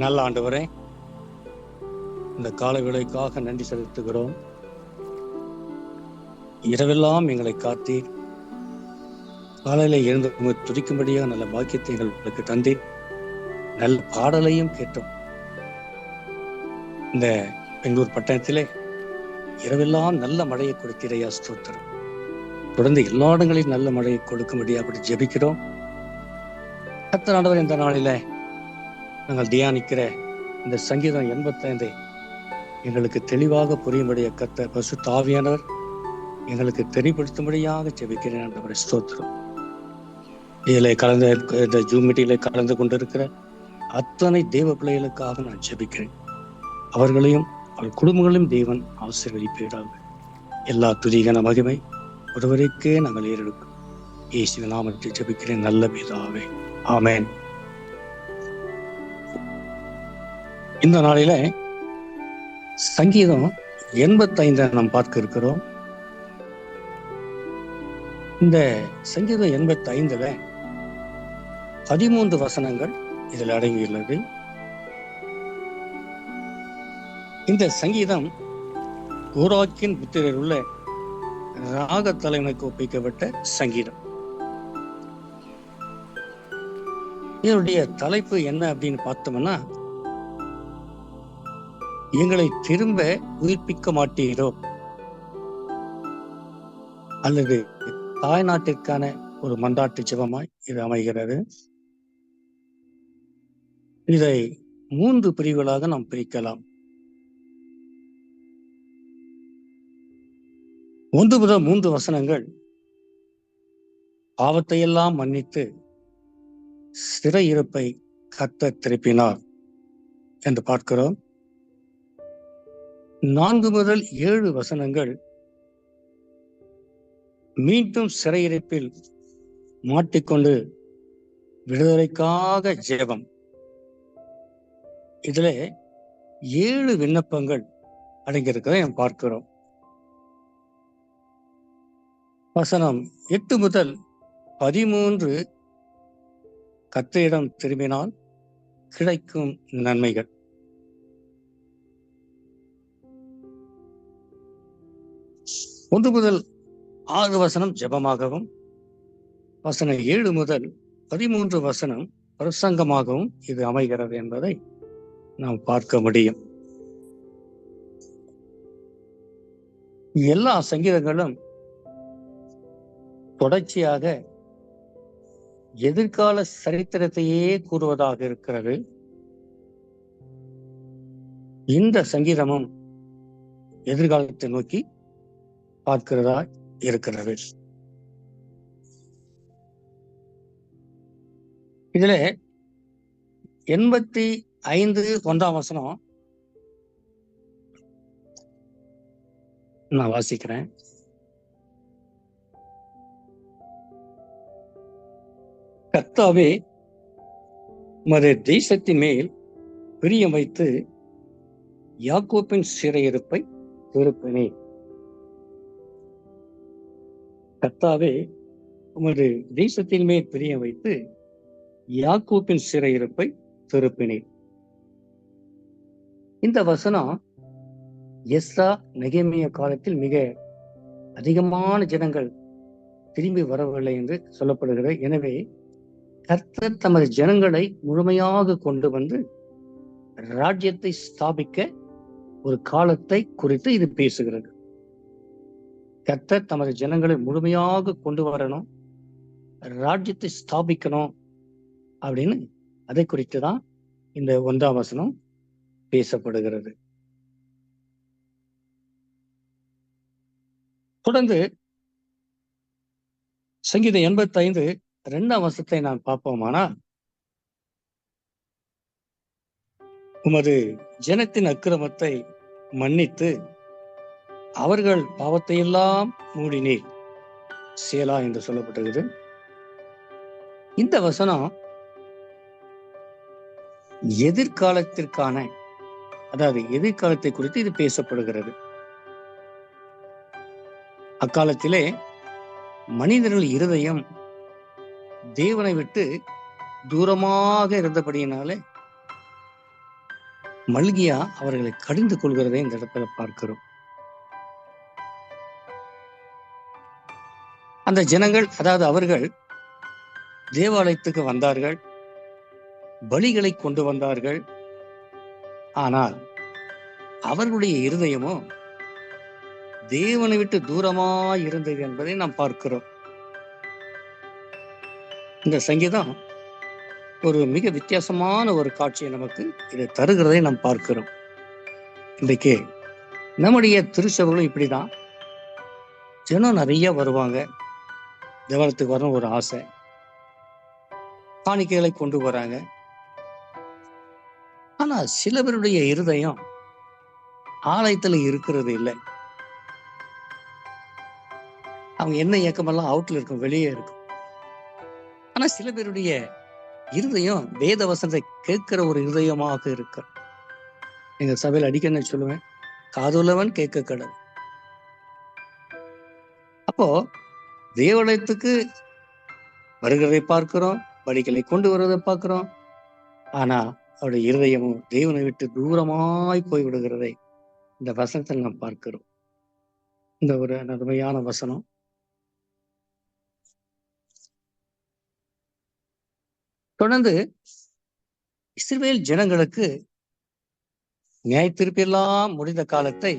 நல்ல ஆண்டவரே, இந்த கால வேளைக்காக நன்றி செலுத்துகிறோம். இரவெல்லாம் எங்களை காத்தீர். காலையில எழுந்து துதிக்கும்படியாக நல்ல பாக்கியத்தை எங்களுக்கு தந்தீர். நல்ல பாடலையும் கேட்டோம். இந்த பெங்களூர் பட்டணத்திலே இரவெல்லாம் நல்ல மழையை கொடுத்தீரையா, ஸ்தோத்திரம். தொடர்ந்து எல்லா இடங்களிலும் நல்ல மழையை கொடுக்கும்படியா அப்படி ஜெபிக்கிறோம். கர்த்தர் ஆண்டவர், இந்த நாளில நாங்கள் தியானிக்கிற இந்த சங்கீதம் 85 எங்களுக்கு தெளிவாக புரியும்படிய கர்த்தர் பரிசுத்த ஆவியானவர் எங்களுக்கு தெளிவுபடுத்தும்படியாக ஜெபிக்கிறேன். ஆண்டவரே, ஸ்தோத்திரம். இதில் இந்த ஜூம் மீட்டிங்கிலே கலந்து கொண்டிருக்கிற அத்தனை தேவ பிள்ளைகளுக்காக நான் ஜெபிக்கிறேன். அவர்களையும் அவர் குடும்பங்களையும் தேவன் ஆசீர்வதிப்பீராக. எல்லா துதிகான மகிமை ஒருவருக்கே நாங்கள் ஏறெடுக்கும். இயேசுவின் நாமத்தில் ஜெபிக்கிறேன் நல்ல பிதாவே, ஆமென். இந்த நாளில சங்கீதம் 85 நாம் பார்க்க இருக்கிறோம். இந்த சங்கீதம் 85ல 13 வசனங்கள் இதில் அடங்கியுள்ளது. இந்த சங்கீதம் கோராக்கின் புத்திரர் உள்ள ராக தலைமைக்கு ஒப்பிக்கப்பட்ட சங்கீதம். இதனுடைய தலைப்பு என்ன அப்படின்னு பார்த்தோம்னா, எங்களை திரும்ப உயிர்ப்பிக்க மாட்டீரோ, அல்லது தாய் நாட்டிற்கான ஒரு மன்றாட்டு ஜெபமாய் இது அமைகிறது. இதை 3 பிரிவுகளாக நாம் பிரிக்கலாம். 1 முதல் 3 வசனங்கள் பாவத்தையெல்லாம் மன்னித்து சிறையிருப்பை கர்த்தர் திருப்பினார் என்று பார்க்கிறோம். 4 முதல் 7 வசனங்கள் மீண்டும் சிறையிருப்பில் மாட்டிக்கொண்டு விடுதலைக்காக ஜெபம். இதுல 7 விண்ணப்பங்கள் அடங்கியிருக்கிறத நாம் பார்க்கிறோம். வசனம் 8 முதல் 13 கர்த்தரிடம் திரும்பினால் கிடைக்கும் நன்மைகள். ஒன்று முதல் 6 வசனம் ஜெபமாகவும், வசனம் 7 முதல் 13 வசனம் பிரசங்கமாகவும் இது அமைகிறது என்பதை நாம் பார்க்க முடியும். எல்லா சங்கீதங்களும் தொடர்ச்சியாக எதிர்கால சரித்திரத்தையே கூறுவதாக இருக்கிறது. இந்த சங்கீதமும் எதிர்காலத்தை நோக்கி பார்க்கிறதா இருக்கிறது. இதுல 85 1ஆம் வசனம் நான் வாசிக்கிறேன். கர்த்தாவே, உமது தேசத்தின் மேல் பிரியம் வைத்து யாக்கோபின் சிறையிருப்பை திருப்பினீர். கர்த்தாவே, உமது தேசத்தின் மேல் பிரியம் வைத்து யாக்கோபின் சிறையிருப்பை திருப்பினீர். இந்த வசனம் எஸ்ரா நெகேமியா காலத்தில் மிக அதிகமான ஜனங்கள் திரும்பி வரவில்லை என்று சொல்லப்படுகிறது. எனவே கர்த்தர் தமது ஜனங்களை முழுமையாக கொண்டு வந்து ராஜ்யத்தை ஸ்தாபிக்க ஒரு காலத்தை குறித்து இது பேசுகிறது. கர்த்தர் தமது ஜனங்களை முழுமையாக கொண்டு வரணும், ராஜ்யத்தை ஸ்தாபிக்கணும் அப்படின்னு அதை குறித்துதான் இந்த 1ஆம் வசனம் பேசப்படுகிறது. தொடர்ந்து சங்கீதம் 85 2ஆம் வசனத்தை நான் பார்ப்போமானால், உமது ஜனத்தின் அக்கிரமத்தை மன்னித்து அவர்கள் பாவத்தையெல்லாம் மூடினீர், சேலா என்று சொல்லப்பட்டது. இந்த வசனம் எதிர்காலத்திற்கான, அதாவது எதிர்காலத்தை குறித்து இது பேசப்படுகிறது. அக்காலத்திலே மனிதர்கள் இருதயம் தேவனை விட்டு தூரமாக இருந்தபடியினாலே மல்கியா அவர்களை கடிந்து கொள்கிறதை இந்த இடத்துல பார்க்கிறோம். அந்த ஜனங்கள், அதாவது அவர்கள் தேவாலயத்துக்கு வந்தார்கள், பலிகளை கொண்டு வந்தார்கள். ஆனால் அவர்களுடைய இருதயமோ தேவனை விட்டு தூரமாய் இருந்தது என்பதை நாம் பார்க்கிறோம். இந்த சங்கீதம் ஒரு மிக வித்தியாசமான ஒரு காட்சியை நமக்கு இதை தருகிறதை நாம் பார்க்கிறோம். இன்றைக்கு நம்முடைய திருச்சபைகளும் இப்படிதான். ஜனம் நிறைய வருவாங்க, தேவாலயத்துக்கு வரணும் ஒரு ஆசை, காணிக்கைகளை கொண்டு வராங்க. ஆனா சில பேருடைய இருதயம் ஆலயத்துல இருக்கிறது இல்லை. அவங்க என்ன இயக்கமெல்லாம் அவுட்ல இருக்கும், வெளியே இருக்கும். ஆனா சில பேருடைய இருதயம் வேத வசனத்தை கேட்கிற ஒரு இருதயமாக இருக்கு. எங்க சபையில் அடிக்க சொல்லுவேன், காதுள்ளவன் கேட்க கடல். அப்போ தேவாலயத்துக்கு வருகிறதை பார்க்கிறோம், பலிகளை கொண்டு வருவதை பார்க்கிறோம். ஆனா அவருடைய இருதயமும் தேவனை விட்டு தூரமாய் போய் விடுகிறதை இந்த வசனத்தில் நாம் பார்க்கிறோம். இந்த ஒரு அருமையான வசனம். தொடர்ந்து இஸ்ரவேல் ஜனங்களுக்கு நியாயத்தீர்ப்பெல்லாம் முடிந்த காலத்தை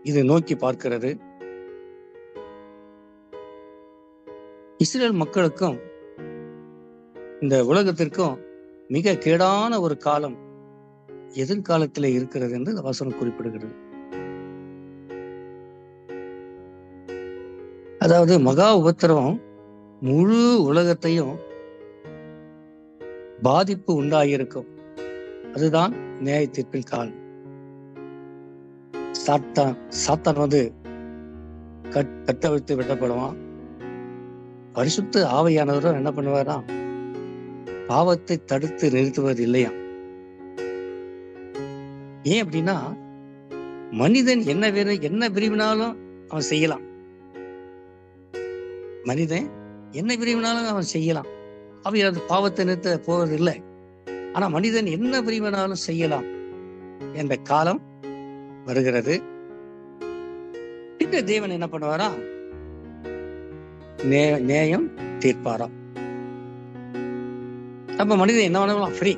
இது நோக்கி பார்க்கிறது. இஸ்ரேல் மக்களுக்கும் இந்த உலகத்திற்கும் மிக கேடான ஒரு காலம் எதிர்காலத்தில் இருக்கிறது என்று இந்த வசனம் குறிப்பிடுகிறது. அதாவது மகா உபத்திரவம் முழு உலகத்தையும் பாதிப்பு உண்டாகியிருக்கும். அதுதான் நியாய தீர்ப்பின் காலம். சாத்தான் வந்து கட்டவிழ்த்து விடப்படுவான். பரிசுத்த ஆவியானவரும் என்ன பண்ணுவாரா, பாவத்தை தடுத்து நிறுத்துவது இல்லையா. ஏன் அப்படின்னா, மனிதன் என்ன விரும்பினாலும் அவன் செய்யலாம். மனிதன் என்ன விரும்பினாலும் அவன் செய்யலாம். அவையாவது பாவத்தை நிறுத்த போவதில்லை. ஆனா மனிதன் என்ன விரும்பினாலும் செய்யலாம் என்ற காலம் வருகிறது. இந்த தேவன் என்ன பண்ணுவாரா, நேயம் தீர்ப்பாராம். அப்ப மனிதன் என்ன பண்ணலாம், ஃப்ரீ.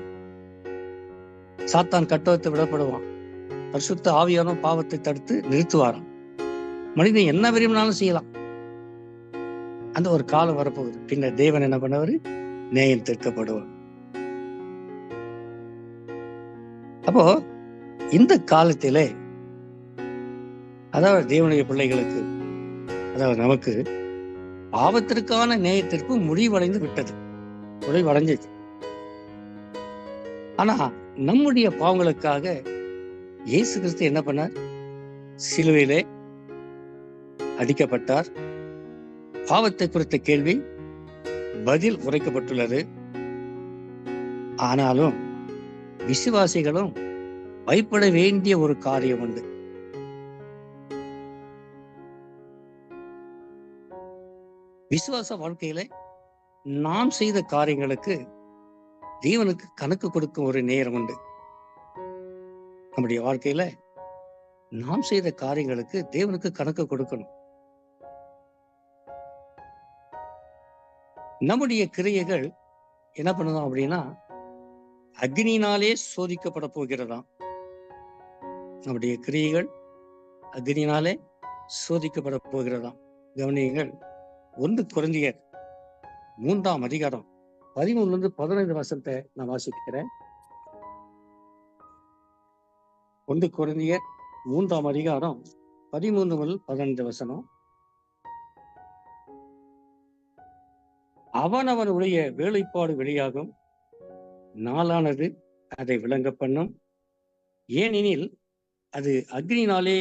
சாத்தான் கட்டவத்தை விடப்படுவான். பரிசுத்த ஆவியான பாவத்தை தடுத்து நிறுத்துவாராம். மனிதன் என்ன விரும்பினாலும் செய்யலாம். அந்த ஒரு காலம் வரப்போகுது. பின்னர் தேவன் என்ன பண்ணவர், நேயம் தீர்க்கப்படுவார். அப்போ இந்த காலத்திலே, அதாவது தேவனுடைய பிள்ளைகளுக்கு, அதாவது நமக்கு பாவத்திற்கான நேயத்திற்கு முடிவடைந்து விட்டது, முடிவடைஞ்சது. ஆனா நம்முடைய பாவங்களுக்காக இயேசு கிறிஸ்து என்ன பண்ணார், சிலுவையிலே அடிக்கப்பட்டார். பாவத்தை குறித்த கேள்வி பதில் உரைக்கப்பட்டுள்ளது. ஆனாலும் விசுவாசிகளும் பயப்பட வேண்டிய ஒரு காரியம் உண்டு. விசுவாச வாழ்க்கையில நாம் செய்த காரியங்களுக்கு தேவனுக்கு கணக்கு கொடுக்கும் ஒரு நேரம் உண்டு. நம்முடைய வாழ்க்கையில நாம் செய்த காரியங்களுக்கு தேவனுக்கு கணக்கு கொடுக்கணும். நம்முடைய கிரியைகள் என்ன பண்ணுதோம் அப்படின்னா, அக்னியினாலே சோதிக்கப்பட போகிறதாம். நம்முடைய கிரியைகள் அக்னியினாலே சோதிக்கப்பட போகிறதாம். கவனியுங்கள், 1 கொரிந்தியர் 3ஆம் அதிகாரம் 13-15 வசனத்தை நான் வாசிக்கிறேன். 1 கொரிந்தியர் 3ஆம் அதிகாரம் 13 முதல் 15 வசனம். அவனவனுடைய வேலைப்பாடு வெளியாகும், நாளானது அதை விளங்க பண்ணும். ஏனெனில் அது அக்னியினாலே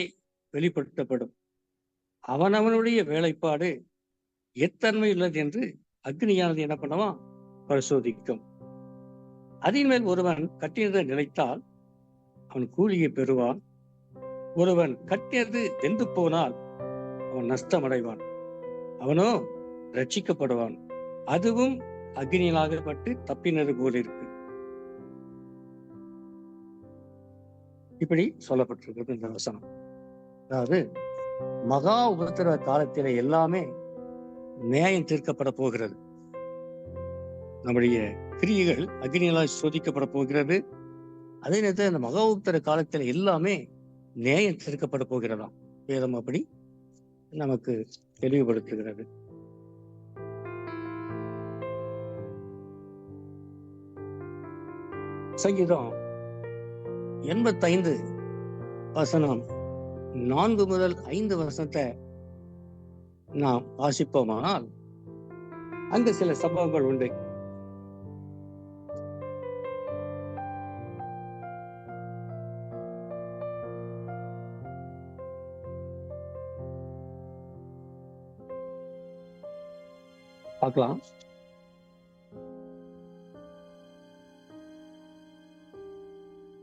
வெளிப்படுத்தப்படும். அவனவனுடைய வேலைப்பாடு எத்தன்மை உள்ளது என்று அக்னியானது என்ன பண்ணுவான், பரிசோதிக்கும். அதன் மேல் ஒருவன் கட்டினதை நிலைத்தால் அவன் கூலியை பெறுவான். ஒருவன் கட்டினது வெந்து போனால் அவன் நஷ்டமடைவான். அவனோ ரட்சிக்கப்படுவான். அதுவும் அக்னியிலாகப்பட்டு தப்பினது போல இருக்கு. இப்படி சொல்லப்பட்டிருக்கிறது இந்த வசனம். அதாவது மகா உபத்திரவ காலத்தில எல்லாமே நியாயம் தீர்க்கப்பட போகிறது. நம்முடைய கிரியைகள் அக்னியால் சோதிக்கப்பட போகிறது. அதே நேரத்தில் அந்த மகா உபத்திரவ காலத்தில் எல்லாமே நியாயம் தீர்க்கப்பட போகிறதாம். வேதம் அப்படி நமக்கு தெளிவுபடுத்துகிறது. சங்கீதம் 85 வசனம் 4 முதல் 5 வசனத்தை நாம் வாசிப்போமானால் அங்கு சில சம்பவங்கள் உண்டு. பார்க்கலாம்.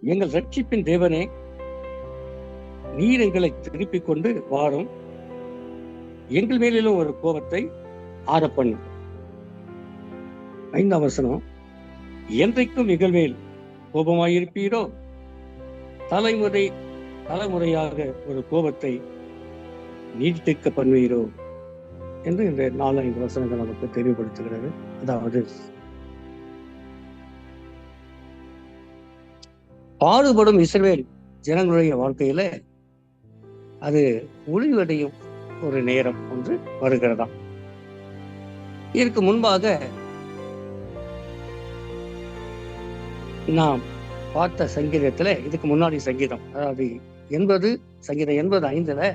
எங்கள் ரட்சிப்பின் தேவனே, நீர் எங்களை திருப்பிக் கொண்டு வாரும், எங்கள் மேலும் ஒரு கோபத்தை ஆறப்பண்ணும். 5ஆம் வசனம், என்றைக்கும் எங்கள் கோபமாயிருப்பீரோ, தலைமுறையாக ஒரு கோபத்தை நீட்டிக்க பண்ணுவீரோ என்று இந்த 4-5 வசனங்கள் நமக்கு தெளிவுபடுத்துகிறது. அதாவது பாடுபடும் இஸ்ரவேல் ஜனங்களுடைய வாழ்க்கையில அது முடிவடையும் ஒரு நேரம் ஒன்று வருகிறதாம். இதற்கு முன்பாக நாம் பார்த்த சங்கீதத்துல, இதுக்கு முன்னாடி சங்கீதம், அதாவது சங்கீதம் 85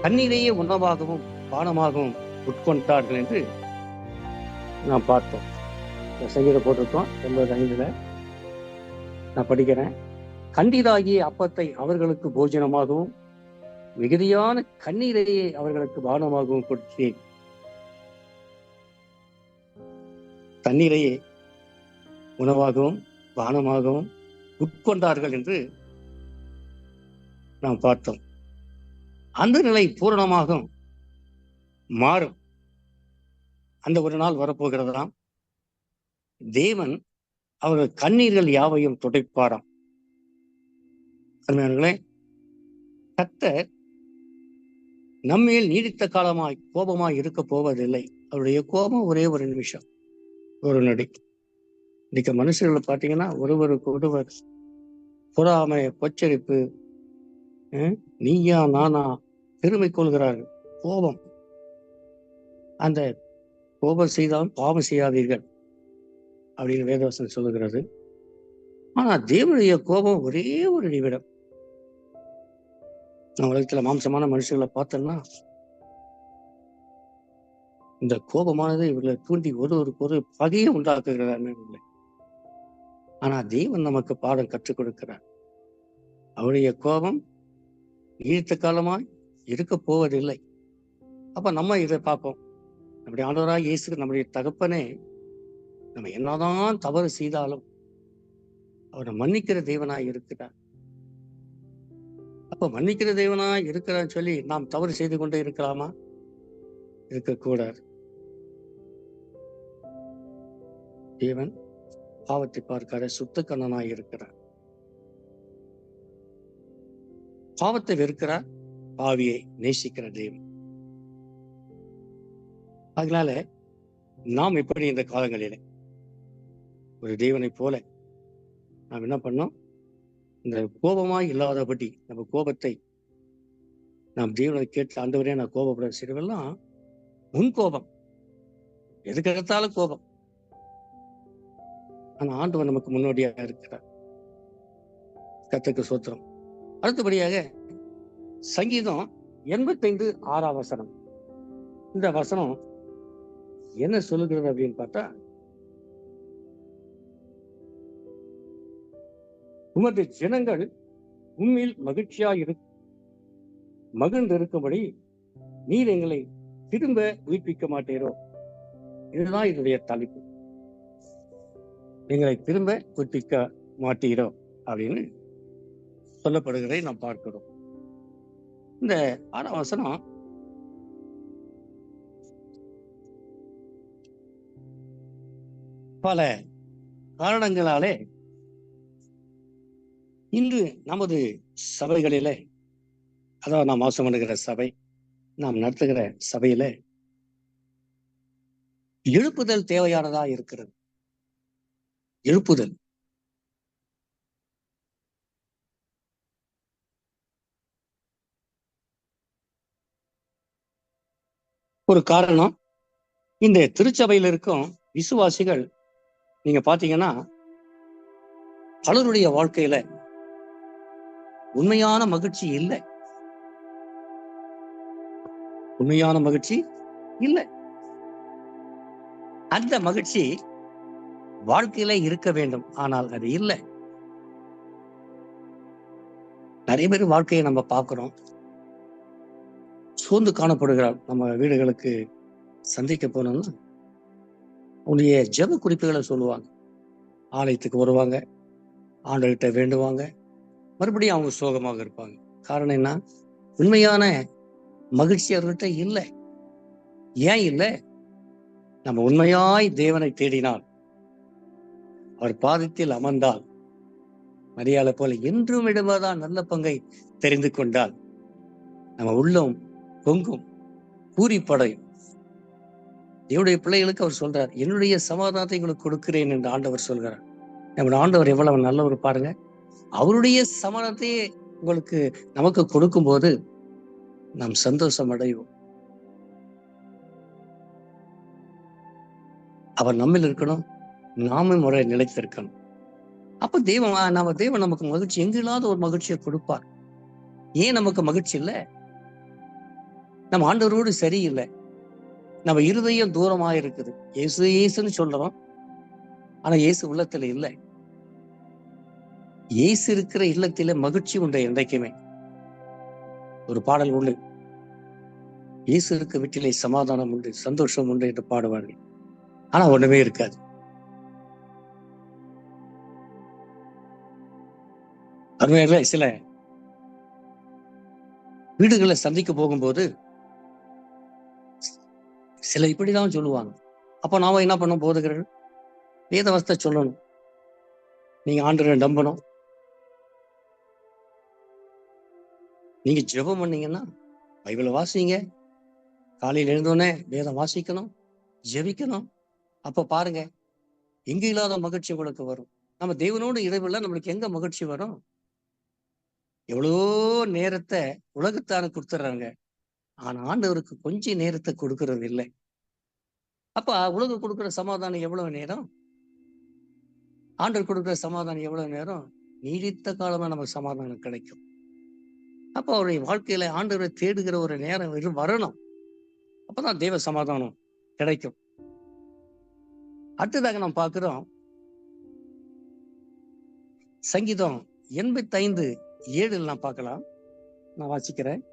தண்ணீரையே உணவாகவும் பானமாகவும் உட்கொண்டார்கள் என்று நாம் பார்த்தோம். சங்கீதம் போட்டிருக்கோம் 85. நான் படிக்கிறேன். கண்டிதாகிய அப்பத்தை அவர்களுக்கு போஜனமாகவும் மிகுதியான கண்ணீரையே அவர்களுக்கு பானமாகவும் கொடுத்தேன். தண்ணீரையே உணவாகவும் பானமாகவும் உட்கொண்டார்கள் என்று நாம் பார்த்தோம். அந்த நிலை பூரணமாக மாறும். அந்த ஒரு நாள் வரப்போகிறதாம். தேவன் அவர்கள் கண்ணீர்கள் யாவையும் துடைப்பாராம். அருமையானவர்களே, கர்த்தர் நம்மேல் நீடித்த காலமாய் கோபமாய் இருக்க போவதில்லை. அவருடைய கோபம் ஒரே ஒரு நிமிஷம், ஒரு நொடி. இன்னைக்கு மனுஷர்களை பார்த்தீங்கன்னா ஒருவருக்கு ஒருவர் பொறாமை, பொச்சரிப்பு, நீயா நானா பெருமை கொள்கிறார்கள். கோபம். அந்த கோபம் செய்தாலும் பாவம் செய்யாதீர்கள் அப்படின்னு வேதவசனம் சொல்லுகிறது. ஆனா தேவனுடைய கோபம் ஒரே ஒரு நிமிடம். நம்ம உலகத்துல மாம்சமான மனுஷர்களை பார்த்தோம்னா இந்த கோபமானது இவர்களை தூண்டி ஒருவருக்கு ஒரு பகையை உண்டாக்குகிறார். ஆனா தேவன் நமக்கு பாடம் கற்றுக் கொடுக்கிறார். அவருடைய கோபம் நீடித்த காலமாய் இருக்க போவதில்லை. அப்ப நம்ம இதை பார்ப்போம். நம்முடைய ஆண்டவராய் இயேசு, நம்முடைய தகப்பனே, நம்ம என்னதான் தவறு செய்தாலும் அவரை மன்னிக்கிற தேவனாய் இருக்கிறார். அப்ப மன்னிக்கிற தேவனாய் இருக்கிறான்னு சொல்லி நாம் தவறு செய்து கொண்டே இருக்கலாமா? இருக்கக்கூடாது. தேவன் பாவத்தை பார்க்கிற சுத்த கண்ணனாய் இருக்கிறார். பாவத்தை வெறுக்கிறார், பாவியை நேசிக்கிற தேவன். அதனால நாம் எப்படி இந்த காலங்களிலே ஒரு தேவனை போல நாம் என்ன பண்ணோம்? இந்த கோபமாய் இல்லாதபடி நம்ம கோபத்தை நாம் தேவனை கேட்டு, ஆண்டவரே நான் கோபப்பட செய்வெல்லாம் முன் கோபம், எதுக்கு எடுத்தாலும் கோபம். ஆனா ஆண்டவர் நமக்கு முன்னோடியாக இருக்கிறார். கர்த்தருக்கு ஸ்தோத்திரம். அடுத்தபடியாக சங்கீதம் 85:6 வசனம். இந்த வசனம் என்ன சொல்லுகிறது அப்படின்னு பார்த்தா, உமது ஜனங்கள் உண்மையில் மகிழ்ந்திருக்கும்படி நீர் எங்களை திரும்ப உயிர்ப்பிக்க மாட்டீரோ. இதுதான் இதனுடைய தலைப்பு. எங்களை திரும்ப உயிர்ப்பிக்க மாட்டீரோ அப்படின்னு சொல்லப்படுகிறதை நாம் பார்க்கிறோம். இந்த 6ஆம் வசனம் பல காரணங்களாலே இன்று நமது சபைகளில, அதாவது நாம் வாசம் பண்ணுகிற சபை, நாம் நடத்துகிற சபையில எழுப்புதல் தேவையானதா இருக்கிறது. எழுப்புதல். ஒரு காரணம், இந்த திருச்சபையில் இருக்கும் விசுவாசிகள் நீங்க பாத்தீங்கன்னா பலருடைய வாழ்க்கையில உண்மையான மகிழ்ச்சி இல்லை. உண்மையான மகிழ்ச்சி இல்லை. அந்த மகிழ்ச்சி வாழ்க்கையில இருக்க வேண்டும், ஆனால் அது இல்லை. நிறைய பேர் வாழ்க்கையை நம்ம பார்க்கிறோம், சோர்ந்து காணப்படுகிறார். நம்ம வீடுகளுக்கு சந்திக்க போனோம்னா உன்னுடைய ஜெப குறிப்புகளை சொல்லுவாங்க. ஆலயத்துக்கு வருவாங்க, ஆண்டவர்கிட்ட வேண்டுவாங்க, மறுபடியும் அவங்க சோகமாக இருப்பாங்க. காரணம் என்ன? உண்மையான மகிழ்ச்சி அவர்கிட்ட இல்லை. ஏன் இல்லை? நம்ம உண்மையாய் தேவனை தேடினால், அவர் பாதத்தில் அமர்ந்தால், மரியாதை போல என்றும் விடுவதான் நல்ல பங்கை தெரிந்து கொண்டால் நம்ம உள்ளம் பொங்கும், பூரிப்படையும். என்னுடைய பிள்ளைகளுக்கு அவர் சொல்றார், என்னுடைய சமாதானத்தை உங்களுக்கு கொடுக்கிறேன் என்று ஆண்டவர் சொல்கிறார். நம்ம ஆண்டவர் எவ்வளவு நல்லவர் பாருங்க. அவருடைய சமாதானத்தையே உங்களுக்கு நமக்கு கொடுக்கும் போது நாம் சந்தோஷம் அடைவோம். அவர் நம்மில் இருக்கணும், நாமும் முறை நிலைத்திருக்கணும். அப்ப தேவன் நமக்கு மகிழ்ச்சி, எங்க இல்லாத ஒரு மகிழ்ச்சியை கொடுப்பார். ஏன் நமக்கு மகிழ்ச்சி இல்லை? நம்ம ஆண்டவரோடு சரியில்லை. நம்ம இருதயம் தூரமா இருக்குது. இயேசு இயேசுன்னு சொல்றோம், ஆனா இயேசு உள்ளத்துல இல்லை. இயேசு இருக்கிற இல்லத்தில மகிழ்ச்சி உண்டு. என்றைக்குமே ஒரு பாடல் உண்டு, இயேசு இருக்க வீட்டிலே சமாதானம் உண்டு, சந்தோஷம் உண்டு என்று பாடுவார்கள். ஆனா ஒண்ணுமே இருக்காது. அருமையாக சில வீடுகளை சந்திக்க போகும்போது சில இப்படிதான் சொல்லுவாங்க. அப்ப நாம என்ன பண்ண போதுகிறோம்? வேதவஸ்தை சொல்லணும், நீங்க ஆண்டவரை நம்பணும், நீங்க ஜெபம் பண்ணீங்கன்னா பைபிளை வாசிங்க, காலையில் எழுந்தோடனே வேதம் வாசிக்கணும், ஜெபிக்கணும். அப்ப பாருங்க, எங்க இல்லாத மகிழ்ச்சி உங்களுக்கு வரும். நம்ம தேவனோடு இடைவெளில நம்மளுக்கு எங்க மகிழ்ச்சி வரும்? எவ்வளோ நேரத்தை உலகத்தான கொடுத்துட்றாங்க, ஆனா ஆண்டவருக்கு கொஞ்சம் நேரத்தை கொடுக்கறது இல்லை. அப்ப உலகம் கொடுக்குற சமாதானம் எவ்வளவு நேரம்? ஆண்டவர் கொடுக்குற சமாதானம் எவ்வளவு நேரம்? நீடித்த காலமா நமக்கு சமாதானம் கிடைக்கும். அப்ப அவருடைய வாழ்க்கையில ஆண்டவரை தேடுகிற ஒரு நேரம் வரணும். அப்பதான் தேவ சமாதானம் கிடைக்கும். அடுத்ததாக நாம் பார்க்கிறோம், சங்கீதம் 85:7 நான் பார்க்கலாம். நான் வாசிக்கிறேன்.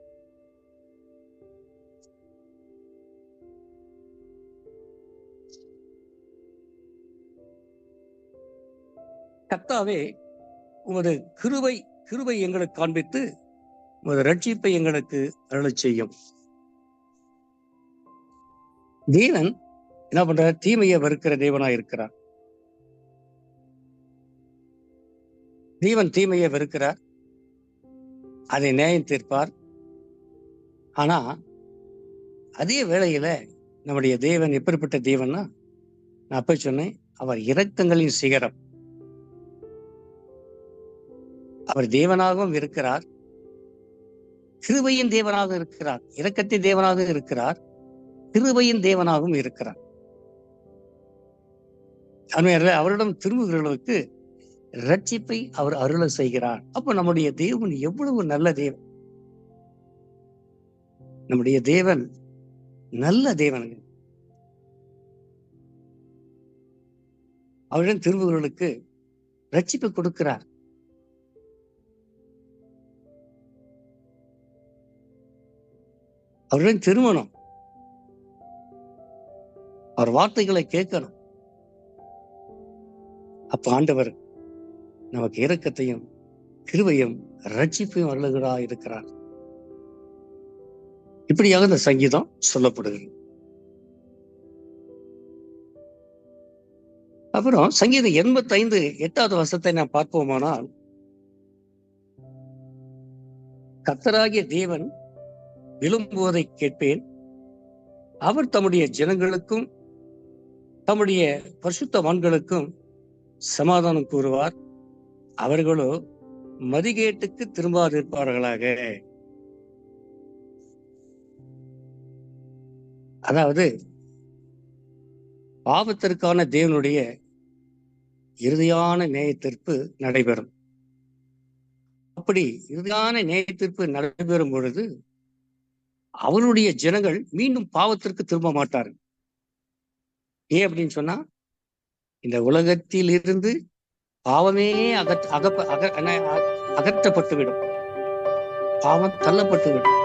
கர்த்தாவே, உமது கிருபை எங்களுக்கு காண்பித்து உமது ரட்சிப்பை எங்களுக்கு அருளச் செய்யும். தேவன் என்ன பண்றார்? தீமையை வெறுக்கிற தேவனா இருக்கிறார். தேவன் தீமையை வெறுக்கிறார், அதை நியாயம் தீர்ப்பார். ஆனா அதே வேளையில நம்முடைய தேவன் எப்படிப்பட்ட தேவன்னா, நான் அப்ப சொன்னேன், அவர் இரக்கங்களின் சிகரம். அவர் தேவனாகவும் இருக்கிறார், கிருபையின் தேவனாக இருக்கிறார், இரக்கத்தின் தேவனாக இருக்கிறார், கிருபையின் தேவனாகவும் இருக்கிறார். அவரிடம் திரும்புகிறவர்களுக்கு ரட்சிப்பை அவர் அருள செய்கிறார். அப்ப நம்முடைய தேவன் எவ்வளவு நல்ல தேவன்! நம்முடைய தேவன் நல்ல தேவனுங்க. அவரிடம் திரும்புகிறவர்களுக்கு ரட்சிப்பை கொடுக்கிறார். அவரிடம் திரும்பணும், அவர் வார்த்தைகளை கேட்கணும். அப்ப ஆண்டவர் நமக்கு இரக்கத்தையும் கிருபையும் ரட்சிப்பையும் அருளுகிறா இருக்கிறார். இப்படியாக இந்த சங்கீதம் சொல்லப்படுகிறது. அப்புறம் சங்கீதம் 85:8 வசனத்தை நான் பார்ப்போமானால், கர்த்தராகிய தேவன் விரும்புவதை கேட்பேன். அவர் தம்முடைய ஜனங்களுக்கும் தம்முடைய பரிசுத்தவான்களுக்கும் சமாதானம் கூறுவார். அவர்களோ மதிகேட்டுக்கு திரும்பாதிருப்பார்களாக. அதாவது பாவத்திற்கான தேவனுடைய இறுதியான நியாயத்தீர்ப்பு நடைபெறும். அப்படி இறுதியான நியாயத்தீர்ப்பு நடைபெறும் பொழுது அவருடைய ஜனங்கள் மீண்டும் பாவத்திற்கு திரும்ப மாட்டார்கள். ஏன் அப்படின்னு சொன்னா, இந்த உலகத்தில் இருந்து பாவமே அகற்றப்பட்டுவிடும், பாவம் தள்ளப்பட்டுவிடும்.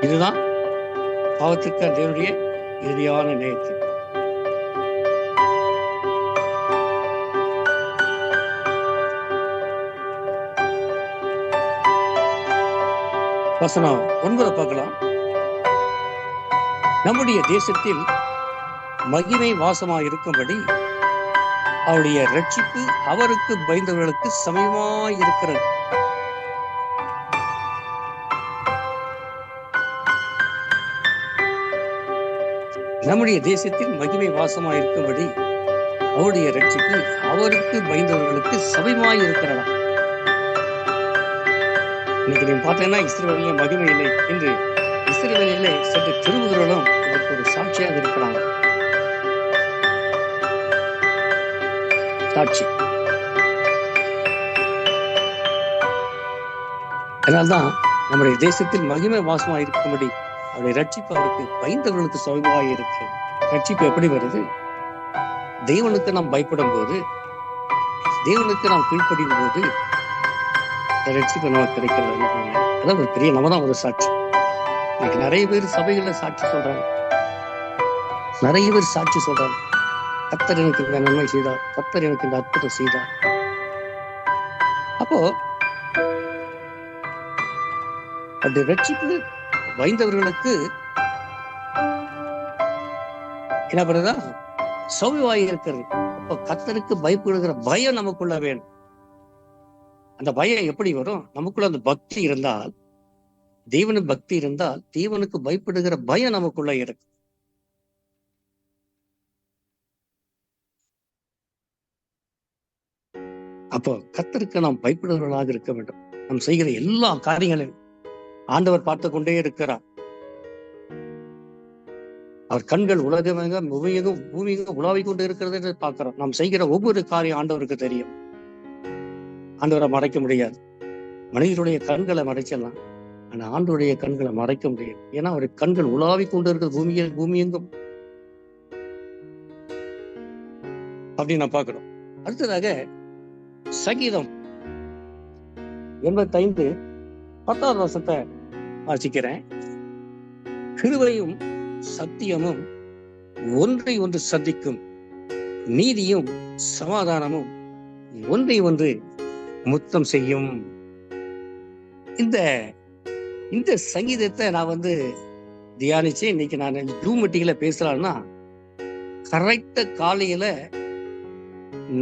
இதுதான் பாவத்திற்கு தேவனுடைய இறுதியான நியாயத்தீர்ப்பு. வசனம் 9 பார்க்கலாம். நம்முடைய தேசத்தில் மகிமை வாசமாய் இருக்கும்படி அவருடைய ரட்சிப்பு அவருக்கு பயந்தவர்களுக்கு சமயமாய் இருக்கிறது. நம்முடைய தேசத்தில் மகிமை வாசமாய் இருக்கும்படி அவருடைய ரட்சிப்பு அவருக்கு பயந்தவர்களுக்கு சமயமாய் இருக்கிறதா. இன்னைக்கு நீங்க பார்த்தீங்கன்னா இஸ்ரவேலிலே மகிமை இல்லை என்று இஸ்ரவேலிலே சற்று திரும்புகிறவர்களும் இதற்கு ஒரு சாட்சியாக இருக்கிறாங்க. சாட்சி. அதனால்தான் நம்முடைய தேசத்தில் மகிமை வாசமாக இருக்கும்படி அவருடைய ரட்சிப்பு அவருக்கு பயந்தவர்களுக்கு சமயமாக இருக்கு. ரட்சிப்பு எப்படி வருது? தேவனுக்கு நாம் பயப்படும் போது, தேவனுக்கு நாம் கீழ்ப்படியும் போது ரட்சிப்பு நமக்கு கிடைக்கிறது. அதான் ஒரு பெரிய நம்ம தான் ஒரு சாட்சி. இன்னைக்கு நிறைய பேர் சபைகள்ல சாட்சி சொல்றாங்க, நிறைய பேர் சாட்சி சொல்றாங்க. கர்த்தர் எனக்கு இந்த நன்மை செய்தார், கர்த்தர் எனக்கு இந்த அற்புதம் செய்தார். அப்போ அந்த ரட்சிப்பு பயந்தவர்களுக்கு என்ன பண்ணுறதா சௌவியவாய் இருக்கிறது. அப்போ கர்த்தருக்கு பயப்படுகிற பயம் நமக்குள்ள வேணும். அந்த பயம் எப்படி வரும்? நமக்குள்ள அந்த பக்தி இருந்தால், தேவனுக்கு பக்தி இருந்தால், தேவனுக்கு பயப்படுகிற பயம் நமக்குள்ள இருக்கு. அப்போ கர்த்தருக்கு நாம் பயப்படுகிறவர்களாக இருக்க வேண்டும். நாம் செய்கிற எல்லா காரியங்களையும் ஆண்டவர் பார்த்து கொண்டே இருக்கிறார். அவர் கண்கள் உலகமெங்கும் பூமியெங்கும் உலாவிக் கொண்டு இருக்கிறது என்று பார்க்கிறோம். நாம் செய்கிற ஒவ்வொரு காரியம் ஆண்டவருக்கு தெரியும். ஆண்டவரை மறைக்க முடியாது. மனிதனுடைய கண்களை மறைச்சிடலாம், ஆனா ஆண்டவருடைய கண்களை மறைக்க முடியாது. ஏன்னா அவருடைய கண்கள் உலாவிக் கொண்டு இருக்கிற பூமியெங்கும் அப்படின்னு நான் பார்க்கிறோம். அடுத்ததாக சங்கீதம் 85 10வது வசனத்தை வாசிக்கிறேன். கிருபையும் சத்தியமும் ஒன்றை ஒன்று சந்திக்கும், நீதியும் சமாதானமும் ஒன்றை ஒன்று முத்தம் செய்யும். இந்த சங்கீதத்தை நான் தியானிச்சு இன்னைக்கு நான் ஜூம் மீட்டிங்ல பேசலாம்னா, கரெக்டா காலையில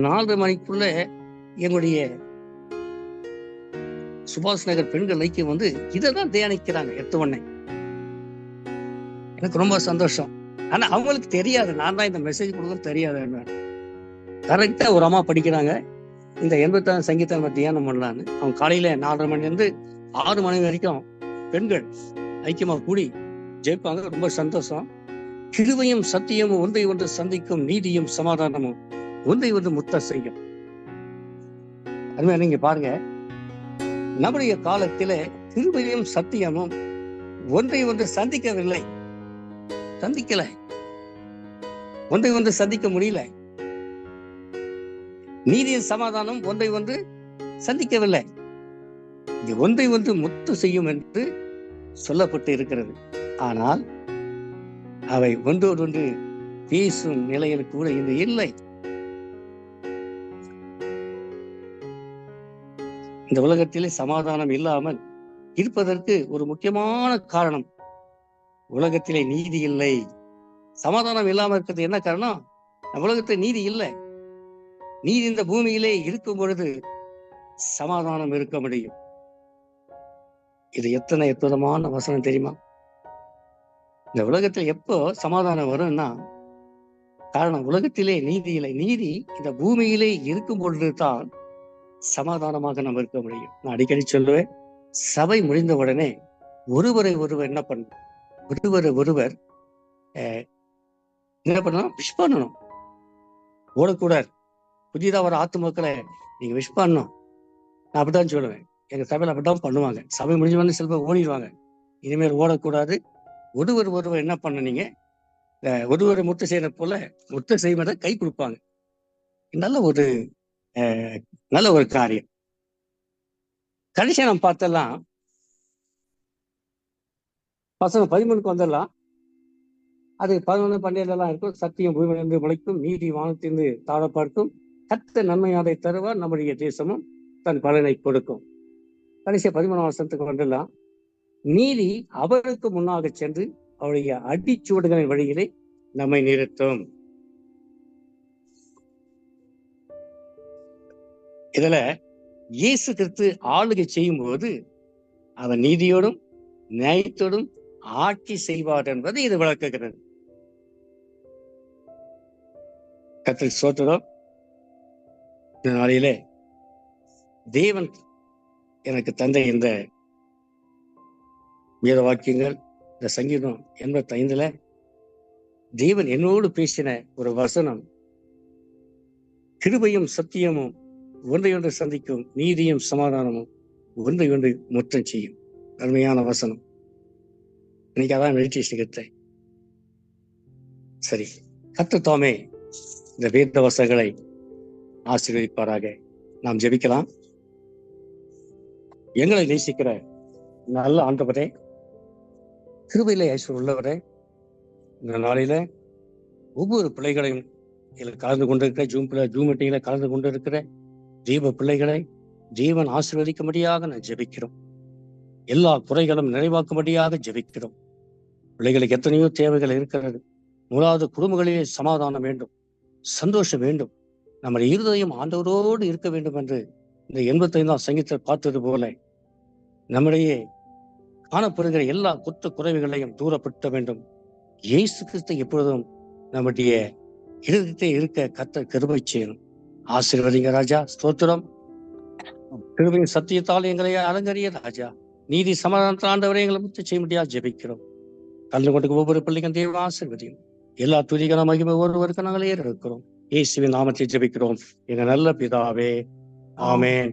4 மணிக்குள்ள எங்களுடைய சுபாஷ் நகர் பெண்கள் ஐக்கியம் இதைதான் தியானிக்கிறாங்க 8 உடனே. எனக்கு ரொம்ப சந்தோஷம். ஆனா அவங்களுக்கு தெரியாது நான் தான் இந்த மெசேஜ் கொடுக்கணும் தெரியாது. கரெக்டா ஒரு அம்மா படிக்கிறாங்க, இந்த 86 சங்கீதம் நம்ம தியானம் பண்ணலான்னு. அவங்க காலையில 4:30 மணிலேருந்து 6 மணி வரைக்கும் பெண்கள் ஐக்கியமா கூடி ஜெயிப்பாங்க. ரொம்ப சந்தோஷம். கிருபையும் சத்தியமும் ஒன்றை ஒன்று சந்திக்கும், நீதியும் சமாதானமும் ஒன்றை ஒன்று முத்த செய்யும். அதுமாதிரி நீங்க பாருங்க, நம்முடைய காலத்தில கிருபையும் சத்தியமும் ஒன்றை ஒன்று சந்திக்கல, ஒன்றை ஒன்று சந்திக்க முடியல. நீதியின் சமாதானம் ஒன்றை ஒன்று சந்திக்கவில்லை. இது ஒன்றை ஒன்று முத்து செய்யும் என்று சொல்லப்பட்டு இருக்கிறது. ஆனால் அவை ஒன்றோடொன்று பேசும் நிலையில் கூட இது இல்லை. இந்த உலகத்திலே சமாதானம் இல்லாமல் இருப்பதற்கு ஒரு முக்கியமான காரணம், உலகத்திலே நீதி இல்லை. சமாதானம் இல்லாமல் இருக்கிறது என்ன காரணம்? உலகத்தில் நீதி இல்லை. நீதி இந்த பூமியிலே இருக்கும் பொழுது சமாதானம் இருக்க முடியும். இது எத்தனை அற்புதமான வசனம் தெரியுமா? இந்த உலகத்தில் எப்போ சமாதானம் வரும்னா, காரணம் உலகத்திலே நீதி இல்லை. நீதி இந்த பூமியிலே இருக்கும் பொழுதுதான் சமாதானமாக நம்ம இருக்க முடியும். நான் அடிக்கடி சொல்லுவேன், சபை முடிந்த உடனே ஒருவரை ஒருவர் என்ன பண்ணணும், ஒருவர் என்ன பண்ணணும், விஷ் பண்ணணும். ஓடக்கூடாது. புதிதா ஒரு ஆத்துமக்களை நீங்க விஷ் பண்ணணும். நான் அப்படித்தான் சொல்லுவேன். எங்க சபையில அப்படித்தான் பண்ணுவாங்க. சபை முடிஞ்ச உடனே சில பேர் ஓடிடுவாங்க. இனிமேல் ஓடக்கூடாது. ஒருவர் என்ன பண்ணீங்க, ஒருவரை முட்டை செய்யற போல முட்டை செய்வதை கை கொடுப்பாங்க. நல்ல ஒரு காரியம். கடைசியா நம்ம பார்த்தெல்லாம் பசங்க 13க்கு வந்துடலாம். அது 11, 12 இருக்கும். சத்தியம் பூமியிலிருந்து முளைக்கும், நீதி வானத்திலிருந்து தாழ பார்க்கும், கர்த்தர் நன்மையாதை தருவார், நம்முடைய தேசமும் தன் பலனை கொடுக்கும். கடைசியா 13ஆம் வசனத்துக்கு வந்துடலாம். நீதி அவருக்கு முன்னாக சென்று அவருடைய அடிச்சுவடுகளின் வழியிலே நம்மை நிறுத்தும். இதுல இயேசு கிறிஸ்து ஆளுகை செய்யும் போது அவர் நீதியோடும் நியாயத்தோடும் ஆட்சி செய்வார் என்பதை இது விளக்குகிறது. கர்த்தருக்கு ஸ்தோத்திரம். இந்த நாளிலே தேவன் எனக்கு தந்த இந்த வேத வாக்கியங்கள், இந்த சங்கீதம் 85 தேவன் என்னோடு பேசின ஒரு வசனம், கிருபையும் சத்தியமும் ஒன்றையொன்று சந்திக்கும், நீதியும் சமாதானமும் ஒன்றையொன்று முற்றம் செய்யும். அருமையான வசனம். இன்னைக்கு அதான் மெடிடேஷன் எடுத்தேன். சரி, கர்த்தர் தாமே இந்த வேத வசனங்களை ஆசீர்வதிப்பாராக. நாம் ஜெபிக்கலாம். எங்களை நேசிக்கிற நல்ல ஆண்டவரே, கிருபையிலே ஐஸ்வர்யம் உள்ளவரே, இந்த நாளில ஒவ்வொரு பிள்ளைகளையும் இதில் கலந்து கொண்டிருக்கிற ஜூம் மீட்டிங்ல கலந்து கொண்டிருக்கிற ஜீவ பிள்ளைகளை ஜீவன் ஆசீர்வதிக்கும்படியாக நான் ஜெபிக்கிறோம். எல்லா குறைகளும் நிறைவாக்கும்படியாக ஜெபிக்கிறோம். பிள்ளைகளுக்கு எத்தனையோ தேவைகள் இருக்கிறது. முதலாவது குடும்பங்களிலே சமாதானம் வேண்டும், சந்தோஷம் வேண்டும், நம்முடைய இருதயம் ஆண்டவரோடு இருக்க வேண்டும் என்று இந்த 85ஆம் சங்கீதத்தில் பார்த்தது போல நம்முடைய காணப்படுகிற எல்லா குற்ற குறைவுகளையும் தூரப்படுத்த வேண்டும். இயேசு கிறிஸ்து எப்பொழுதும் நம்முடைய இருதயத்தை இருக்க கர்த்தர் கிருபை செய்யணும். ஆசீர்வதிங்க ராஜா. ஸ்தோத்திரம். கிருபையின் சத்தியத்தால் எங்களை அலங்கரிய ராஜா. நீதி சமாதானத்தால் ஆண்டவரை எங்களை முத்து செய்ய முடியாது ஜெபிக்கிறோம். கலந்து கொண்டு ஒவ்வொரு பிள்ளைக்கும் தேவ ஆசீர்வதியும். எல்லா துதிகளும் மகிமை ஒருவருக்கு நாங்கள் ஏறெடுக்கிறோம். இயேசுவின் நாமத்தை ஜெபிக்கிறோம் எங்க நல்ல பிதாவே. ஆமென்.